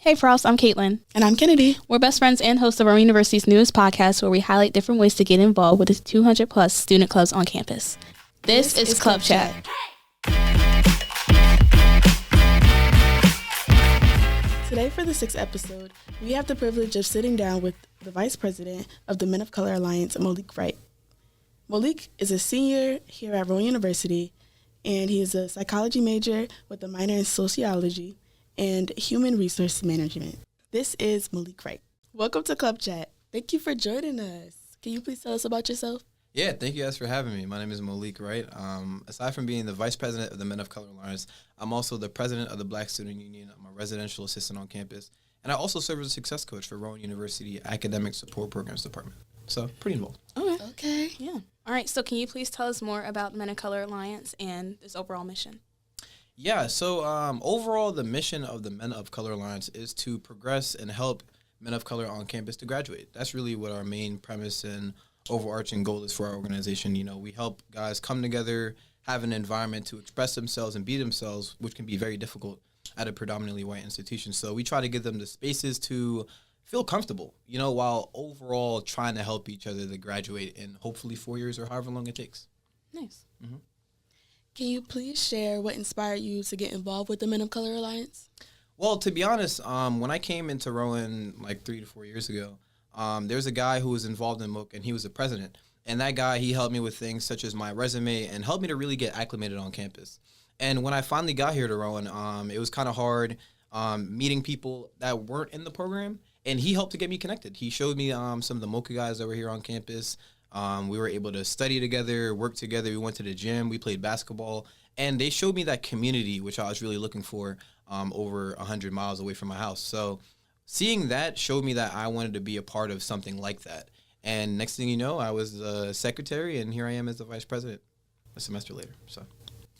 Hey Frost, I'm Kaitlyn. And I'm Kynedy. We're best friends and hosts of Rowan University's newest podcast where we highlight different ways to get involved with the 200 plus student clubs on campus. This is ClubChat. Today for the 6th episode, we have the privilege of sitting down with the Vice President of the Men of Color Alliance, Molique Wright. Molique is a senior here at Rowan University, and he is a psychology major with a minor in sociology and human resource management. This is Molique Wright. Welcome to ClubChat. Thank you for joining us. Can you please tell us about yourself? Yeah, thank you guys for having me. My name is Molique Wright. Aside from being the Vice President of the Men of Color Alliance, I'm also the President of the Black Student Union. I'm a residential assistant on campus. And I also serve as a success coach for Rowan University Academic Support Programs Department. So, pretty involved. Okay. Yeah. All right, so can you please tell us more about the Men of Color Alliance and this overall mission? Yeah, so overall, the mission of the Men of Color Alliance is to progress and help men of color on campus to graduate. That's really what our main premise and overarching goal is for our organization. You know, we help guys come together, have an environment to express themselves and be themselves, which can be very difficult at a predominantly white institution. So we try to give them the spaces to feel comfortable, you know, while overall trying to help each other to graduate in hopefully 4 years or however long it takes. Nice. Mm-hmm. Can you please share what inspired you to get involved with the Men of Color Alliance? Well, to be honest, when I came into Rowan like 3 to 4 years ago, there's a guy who was involved in MOCA, and he was the president. And that guy, he helped me with things such as my resume and helped me to really get acclimated on campus. And when I finally got here to Rowan, it was kind of hard meeting people that weren't in the program. And he helped to get me connected. He showed me some of the MOCA guys that were here on campus. We were able to study together, work together. We went to the gym. We played basketball. And they showed me that community, which I was really looking for over 100 miles away from my house. So seeing that showed me that I wanted to be a part of something like that. And next thing you know, I was the secretary, and here I am as the vice president a semester later. So,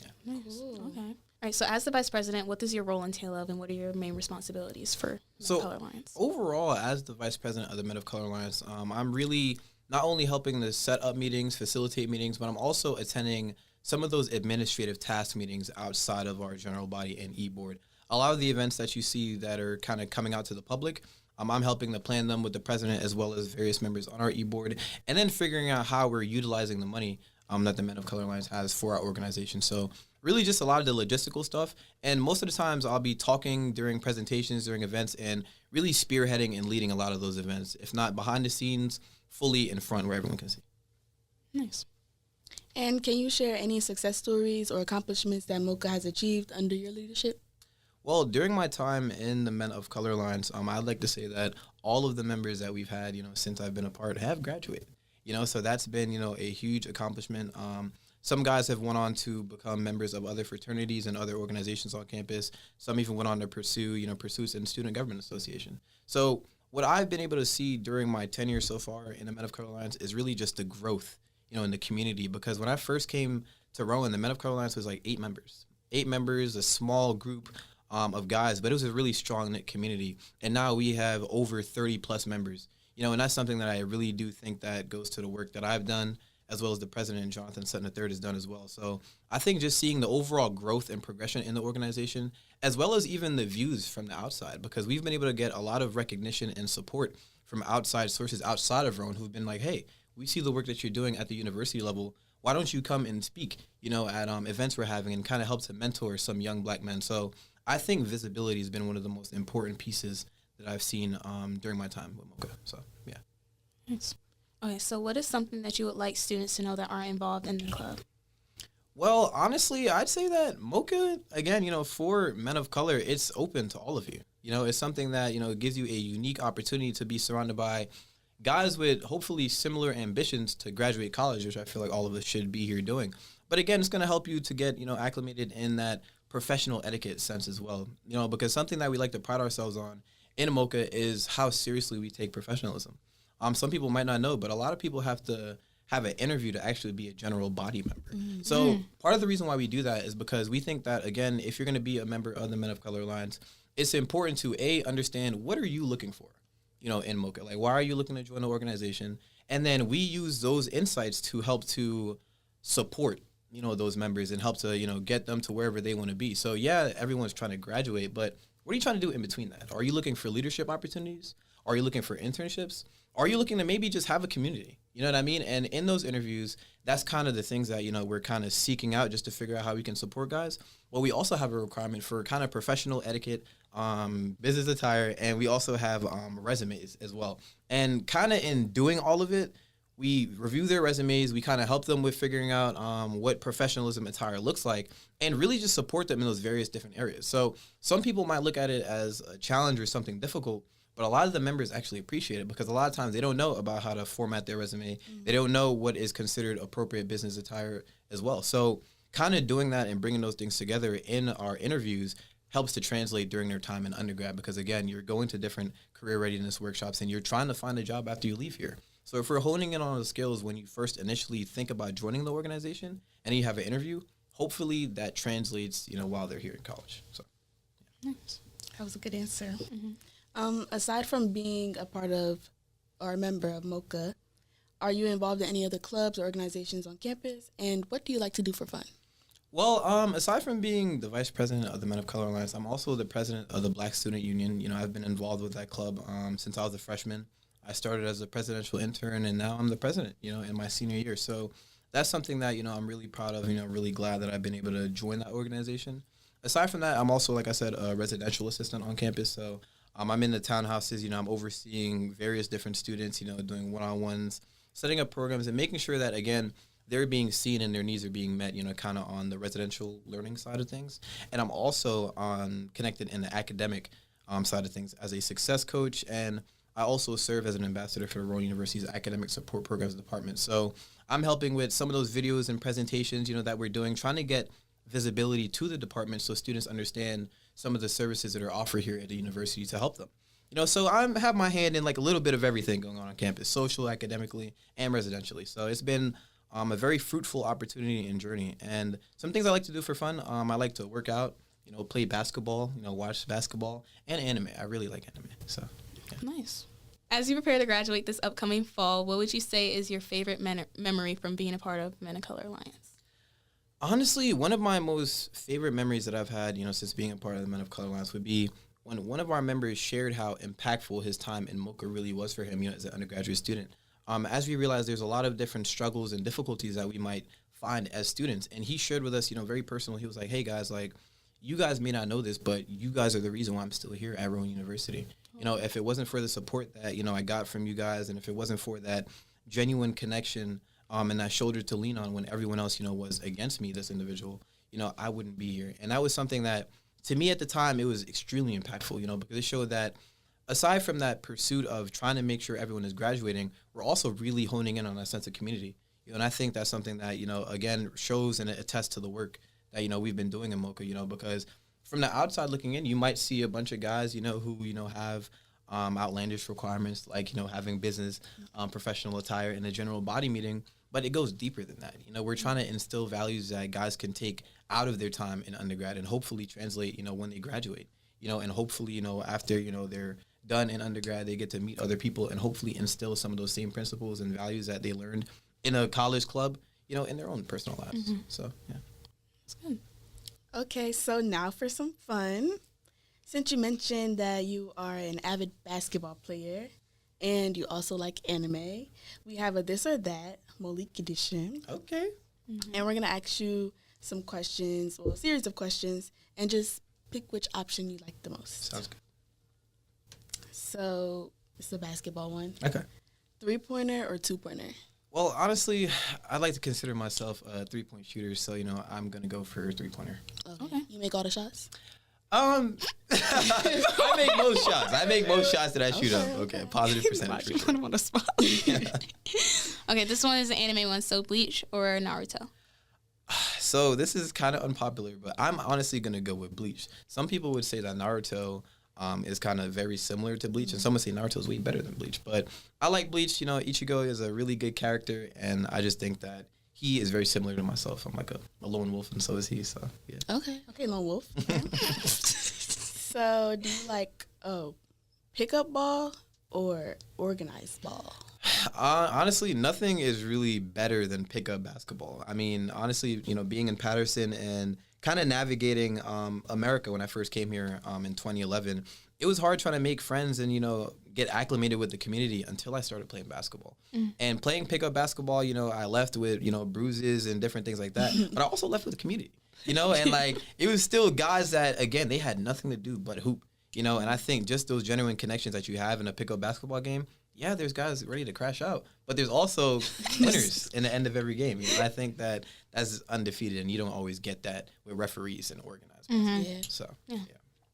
yeah. Nice. Cool. Okay. All right, so as the vice president, what does your role entail of, and what are your main responsibilities for Men of Color Alliance? Overall, as the vice president of the Men of Color Alliance, I'm really not only helping to set up meetings, facilitate meetings, but I'm also attending some of those administrative task meetings outside of our general body and e-board. A lot of the events that you see that are kind of coming out to the public, I'm helping to plan them with the president as well as various members on our e-board, and then figuring out how we're utilizing the money that the Men of Color Alliance has for our organization. So really just a lot of the logistical stuff. And most of the times I'll be talking during presentations, during events, and really spearheading and leading a lot of those events, if not behind the scenes, fully in front where everyone can see. Nice. And can you share any success stories or accomplishments that MOCA has achieved under your leadership? Well, during my time in the Men of Color Alliance, I'd like to say that all of the members that we've had, since I've been a part have graduated. So that's been, a huge accomplishment. Some guys have went on to become members of other fraternities and other organizations on campus. Some even went on to pursue, pursuits in Student Government Association. So what I've been able to see during my tenure so far in the Men of Color Alliance is really just the growth, in the community. Because when I first came to Rowan, the Men of Color Alliance was like 8 members. 8 members, a small group of guys, but it was a really strong-knit community. And now we have over 30-plus members. And that's something that I really do think that goes to the work that I've done, as well as the president, Jonathan Sutton III, has done as well. So I think just seeing the overall growth and progression in the organization, as well as even the views from the outside, because we've been able to get a lot of recognition and support from outside sources outside of Rowan who've been like, hey, we see the work that you're doing at the university level. Why don't you come and speak, at events we're having and kind of help to mentor some young black men? So I think visibility has been one of the most important pieces that I've seen during my time with MOCA. So, yeah. Nice. Okay, so what is something that you would like students to know that aren't involved in the club? Well, honestly, I'd say that MOCA, again, for men of color, it's open to all of you. It's something that, gives you a unique opportunity to be surrounded by guys with hopefully similar ambitions to graduate college, which I feel like all of us should be here doing. But again, it's going to help you to get, acclimated in that professional etiquette sense as well. Because something that we like to pride ourselves on in MOCA is how seriously we take professionalism. Some people might not know, but a lot of people have to have an interview to actually be a general body member. Mm-hmm. So part of the reason why we do that is because we think that, again, if you're going to be a member of the Men of Color Alliance, it's important to, understand what are you looking for, in MOCA? Like, why are you looking to join the organization? And then we use those insights to help to support, those members and help to, get them to wherever they want to be. So, yeah, everyone's trying to graduate, but what are you trying to do in between that? Are you looking for leadership opportunities? Are you looking for internships? Are you looking to maybe just have a community? You know what I mean? And in those interviews, that's kind of the things that, we're kind of seeking out just to figure out how we can support guys. Well, we also have a requirement for kind of professional etiquette, business attire, and we also have resumes as well. And kind of in doing all of it, we review their resumes. We kind of help them with figuring out what professionalism attire looks like and really just support them in those various different areas. So some people might look at it as a challenge or something difficult, but a lot of the members actually appreciate it because a lot of times they don't know about how to format their resume. Mm-hmm. They don't know what is considered appropriate business attire as well. So kind of doing that and bringing those things together in our interviews helps to translate during their time in undergrad because, again, you're going to different career readiness workshops and you're trying to find a job after you leave here. So if we're honing in on the skills when you first initially think about joining the organization and you have an interview, hopefully that translates, while they're here in college. So, yeah. Nice. That was a good answer. Mm-hmm. Aside from being a part of or a member of MOCA, are you involved in any other clubs or organizations on campus? And what do you like to do for fun? Well, aside from being the vice president of the Men of Color Alliance, I'm also the president of the Black Student Union. I've been involved with that club since I was a freshman. I started as a presidential intern, and now I'm the president, in my senior year. So that's something that, I'm really proud of, really glad that I've been able to join that organization. Aside from that, I'm also, like I said, a residential assistant on campus. So I'm in the townhouses, I'm overseeing various different students, doing one-on-ones, setting up programs and making sure that, again, they're being seen and their needs are being met, kind of on the residential learning side of things. And I'm also connected in the academic side of things as a success coach. And I also serve as an ambassador for Rowan University's Academic Support Programs Department. So I'm helping with some of those videos and presentations, that we're doing, trying to get visibility to the department so students understand some of the services that are offered here at the university to help them. So I have my hand in like a little bit of everything going on campus, social, academically, and residentially. So it's been a very fruitful opportunity and journey. And some things I like to do for fun, I like to work out, play basketball, watch basketball, and anime. I really like anime. So, yeah. Nice. As you prepare to graduate this upcoming fall, what would you say is your favorite memory from being a part of Men of Color Alliance? Honestly, one of my most favorite memories that I've had, since being a part of the Men of Color Alliance would be when one of our members shared how impactful his time in MOCA really was for him, as an undergraduate student. As we realized there's a lot of different struggles and difficulties that we might find as students. And he shared with us, very personal. He was like, hey, guys, like, you guys may not know this, but you guys are the reason why I'm still here at Rowan University. If it wasn't for the support that, I got from you guys, and if it wasn't for that genuine connection and that shoulder to lean on when everyone else, was against me, this individual, I wouldn't be here. And that was something that, to me at the time, it was extremely impactful, because it showed that aside from that pursuit of trying to make sure everyone is graduating, we're also really honing in on that sense of community. And I think that's something that, again, shows and attests to the work that, we've been doing in MOCA, because from the outside looking in, you might see a bunch of guys, who, have outlandish requirements like, having business, professional attire in a general body meeting. But it goes deeper than that. We're trying to instill values that guys can take out of their time in undergrad and hopefully translate, when they graduate, and hopefully, after, they're done in undergrad, they get to meet other people and hopefully instill some of those same principles and values that they learned in a college club, in their own personal lives. Mm-hmm. So, yeah. That's good. Okay, so now for some fun. Since you mentioned that you are an avid basketball player and you also like anime, we have a This or That Molique edition. Okay. Mm-hmm. And we're going to ask you some questions, a series of questions, and just pick which option you like the most. Sounds good. So it's a basketball one. Okay. 3-pointer or 2-pointer? Well, honestly, I like to consider myself a 3-point shooter, so, I'm going to go for a 3-pointer. Okay. You make all the shots? I make most shots. I make most shots that I shoot up. Okay, positive percentage. You put him on the spot. Okay, this one is an anime one. So Bleach or Naruto? So this is kind of unpopular, but I'm honestly going to go with Bleach. Some people would say that Naruto is kind of very similar to Bleach, and some would say Naruto is way better than Bleach. But I like Bleach. Ichigo is a really good character, and I just think that he is very similar to myself. I'm like a lone wolf, and so is he. So, yeah. Okay, lone wolf. So, do you like pickup ball or organized ball? Honestly, nothing is really better than pickup basketball. I mean, honestly, being in Patterson and kind of navigating America when I first came here in 2011. It was hard trying to make friends and, get acclimated with the community until I started playing basketball. And playing pickup basketball, I left with, bruises and different things like that. But I also left with the community, and like it was still guys that, again, they had nothing to do but hoop, and I think just those genuine connections that you have in a pickup basketball game, yeah, there's guys ready to crash out, but there's also winners in the end of every game. I think that that's undefeated, and you don't always get that with referees and organizers. Yeah. So, Yeah.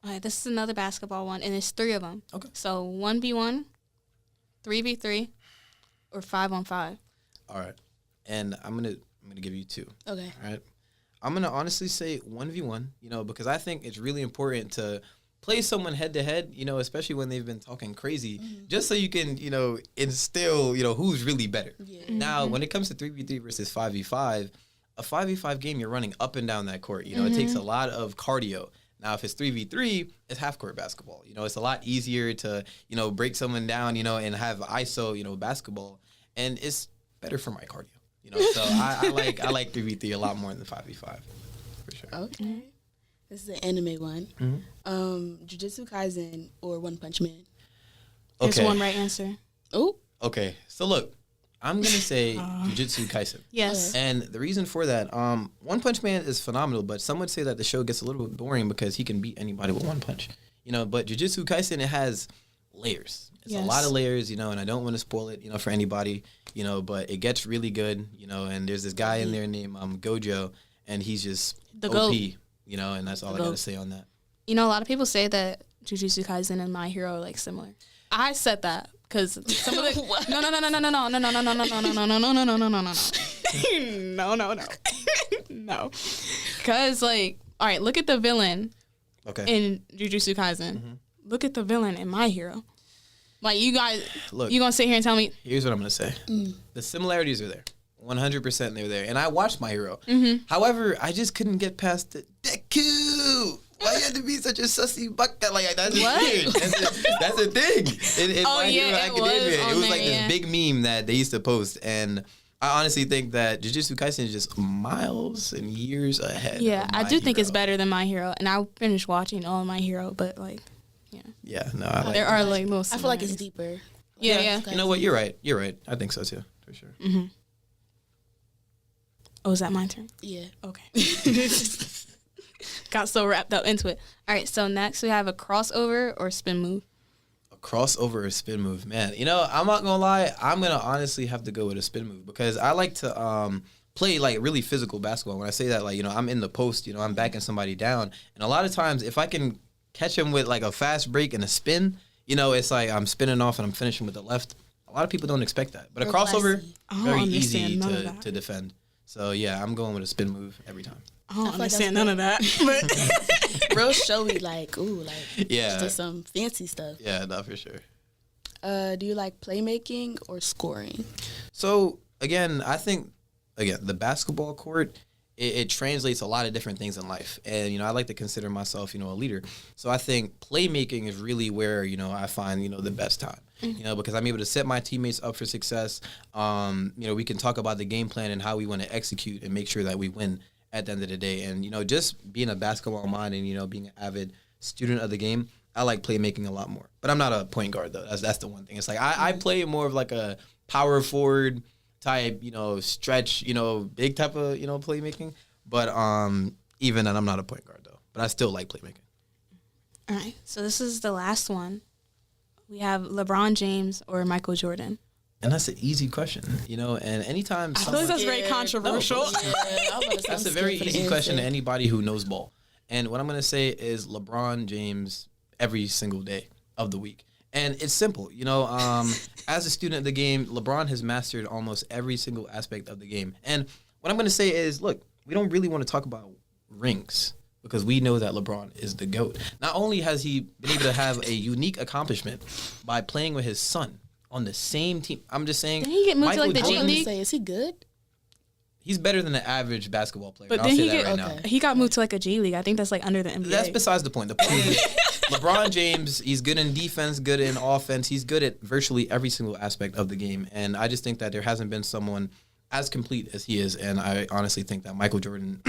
All right, this is another basketball one, and it's 3 of them. Okay. So 1v1, 3v3, or 5-on-5. All right, and I'm gonna give you 2. Okay. All right, I'm gonna honestly say 1v1. Because I think it's really important to play someone head to head. Especially when they've been talking crazy, just so you can instill who's really better. Yeah. Now, when it comes to 3v3 versus 5v5, a 5v5 game, you're running up and down that court. It takes a lot of cardio. Now, if it's 3v3, it's half-court basketball. It's a lot easier to, break someone down, and have ISO, basketball. And it's better for my cardio, So I like 3v3 a lot more than 5v5, for sure. Okay. This is an anime one. Jujutsu Kaisen or One Punch Man? There's Okay. one right answer. Oh. Okay, so look, I'm going to say Jujutsu Kaisen. Yes. And the reason for that, One Punch Man is phenomenal, but some would say that the show gets a little bit boring because he can beat anybody with one punch. But Jujutsu Kaisen, it has layers. It's a lot of layers, and I don't want to spoil it, for anybody, but it gets really good, and there's this guy in there named Gojo, and he's just The OP, GOAT. and that's all The I got to GOAT. say on that. A lot of people say that Jujutsu Kaisen and My Hero are like similar. I said that because some of the no. Because all right, look at the villain in Jujutsu Kaisen. Look at the villain in My Hero. Like you guys, Look, you gonna sit here and tell me? Here's what I'm gonna say: the similarities are there, 100% they're there, and I watched My Hero. However, I just couldn't get past the Deku. Why you have to be such a sussy bucket? Like that's just weird. That's the thing. In My Hero Academia, it was like this big meme that they used to post, and I honestly think that Jujutsu Kaisen is just miles and years ahead. Yeah, of I My do think Hero. it's better than My Hero, and I finished watching all of My Hero, but Yeah, no, I like there it. are like little. I feel like it's similarities. deeper. Yeah. You know what? You're right. I think so too, for sure. Oh, is that my turn? Yeah. Okay. Got so wrapped up into it. All right, so next we have a crossover or spin move. A crossover or spin move, man. I'm not gonna lie. I'm gonna honestly have to go with a spin move because I like to play like really physical basketball. When I say that, like I'm in the post, I'm backing somebody down, and a lot of times if I can catch him with like a fast break and a spin, it's like I'm spinning off and I'm finishing with the left. A lot of people don't expect that, but a crossover very easy to defend. So yeah, I'm going with a spin move every time. I don't like understand that's none of that. Real showy, like, ooh, like, Yeah. just some fancy stuff. Yeah, no, for sure. Do you like playmaking or scoring? So again, I think the basketball court, it translates a lot of different things in life, and I like to consider myself a leader. So I think playmaking is really where I find the best time. Because I'm able to set my teammates up for success. We can talk about the game plan and how we want to execute and make sure that we win at the end of the day. And just being a basketball mind and being an avid student of the game, I like playmaking a lot more. But I'm not a point guard though. That's the one thing. It's like I play more of like a power forward type, stretch, big type of playmaking. But even then, I'm not a point guard though. But I still like playmaking. All right, so this is the last one. We have LeBron James or Michael Jordan. And that's an easy question, and anytime I feel like that's very controversial. That's a very easy question to anybody who knows ball. And what I'm going to say is LeBron James every single day of the week. And it's simple, as a student of the game, LeBron has mastered almost every single aspect of the game. And what I'm going to say is, look, we don't really want to talk about rings because we know that LeBron is the GOAT. Not only has he been able to have a unique accomplishment by playing with his son on the same team. I'm just saying. Did he get moved to, like, the G I was League? say, is he good? He's better than the average basketball player. But I'll then say he that get right now. he got moved to like a G League. I think that's like under the NBA. That's besides the point. The point is LeBron James, he's good in defense, good in offense. He's good at virtually every single aspect of the game. And I just think that there hasn't been someone as complete as he is. And I honestly think that Michael Jordan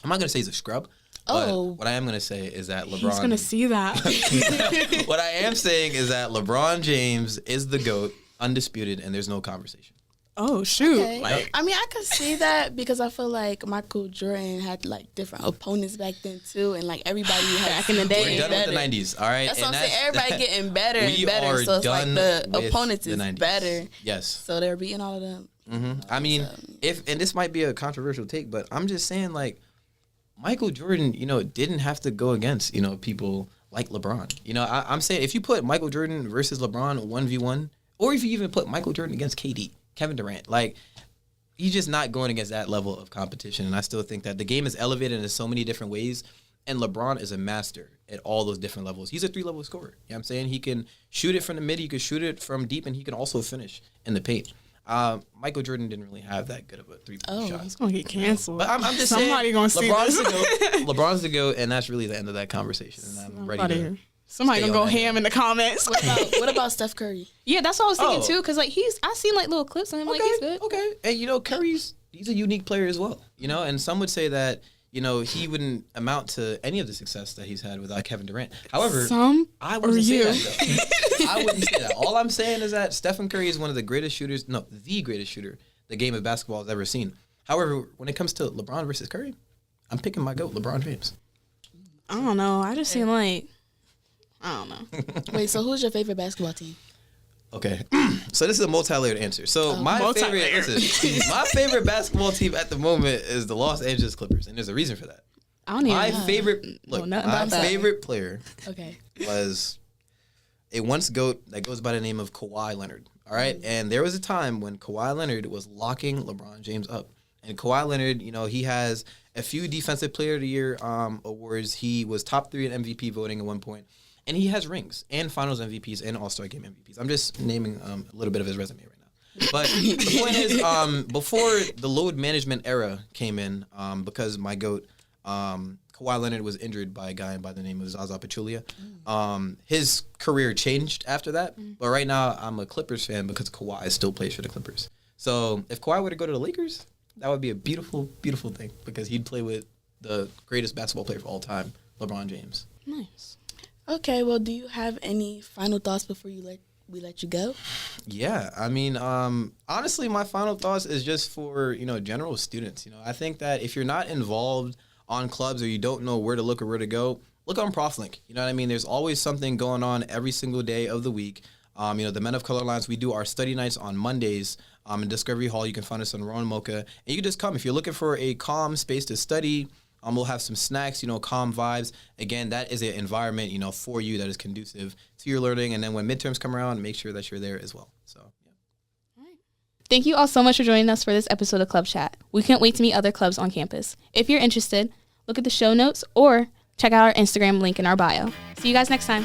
I'm not gonna say he's a scrub. But what I am gonna say is that LeBron. He's gonna see that. What I am saying is that LeBron James is the GOAT, undisputed, and there's no conversation. Oh shoot! Okay. Like, I mean, I could see that because I feel like Michael Jordan had like different opponents back then too, and like everybody back in the day. We're done with the '90s, all right. That's what I'm saying. Everybody getting better and better, so it's like the opponents is better. Yes. So they're beating all of them. Mm-hmm. I mean, and this might be a controversial take, but I'm just saying, like, Michael Jordan, didn't have to go against, people like LeBron. I'm saying if you put Michael Jordan versus LeBron 1v1, or if you even put Michael Jordan against KD, Kevin Durant, like, he's just not going against that level of competition. And I still think that the game is elevated in so many different ways. And LeBron is a master at all those different levels. He's a 3-level scorer. You know what I'm saying? He can shoot it from the mid, he can shoot it from deep, and he can also finish in the paint. Michael Jordan didn't really have that good of a 3-point shot. He's gonna get canceled. But I'm just Somebody saying, gonna see LeBron's this. the GOAT. LeBron's the GOAT, and that's really the end of that conversation. And I'm ready to. Somebody gonna go ham in the comments. What about Steph Curry? Yeah, that's what I was thinking too. Cause like I seen like little clips of him. Like he's good. Okay, and he's a unique player as well. And some would say that he wouldn't amount to any of the success that he's had without Kevin Durant. However, I wouldn't say that though. I wouldn't say that. All I'm saying is that Stephen Curry is one of the greatest shooters. No, the greatest shooter the game of basketball has ever seen. However, when it comes to LeBron versus Curry, I'm picking my GOAT, LeBron James. I don't know. I just seem like. I don't know. Wait, so who's your favorite basketball team? Okay, so this is a multi-layered answer. So my favorite basketball team at the moment is the Los Angeles Clippers, and there's a reason for that. I don't even my favorite player okay. was a once GOAT that goes by the name of Kawhi Leonard. All right, and there was a time when Kawhi Leonard was locking LeBron James up, and Kawhi Leonard, he has a few Defensive Player of the Year awards. He was top 3 in MVP voting at one point. And he has rings and Finals MVPs and All-Star Game MVPs. I'm just naming a little bit of his resume right now. But the point is, before the load management era came in, because my GOAT, Kawhi Leonard, was injured by a guy by the name of Zaza Pachulia, his career changed after that. But right now, I'm a Clippers fan because Kawhi still plays for the Clippers. So if Kawhi were to go to the Lakers, that would be a beautiful, beautiful thing because he'd play with the greatest basketball player of all time, LeBron James. Nice. Okay, well, do you have any final thoughts before we let you go? Yeah, I mean, honestly, my final thoughts is just for, general students. I think that if you're not involved on clubs or you don't know where to look or where to go, look on ProfLink. You know what I mean? There's always something going on every single day of the week. The Men of Color Alliance, we do our study nights on Mondays in Discovery Hall. You can find us on Rowan MOCA. And you can just come. If you're looking for a calm space to study, we'll have some snacks, calm vibes. Again, that is an environment, for you that is conducive to your learning. And then when midterms come around, make sure that you're there as well. So, yeah. All right. Thank you all so much for joining us for this episode of Club Chat. We can't wait to meet other clubs on campus. If you're interested, look at the show notes or check out our Instagram link in our bio. See you guys next time.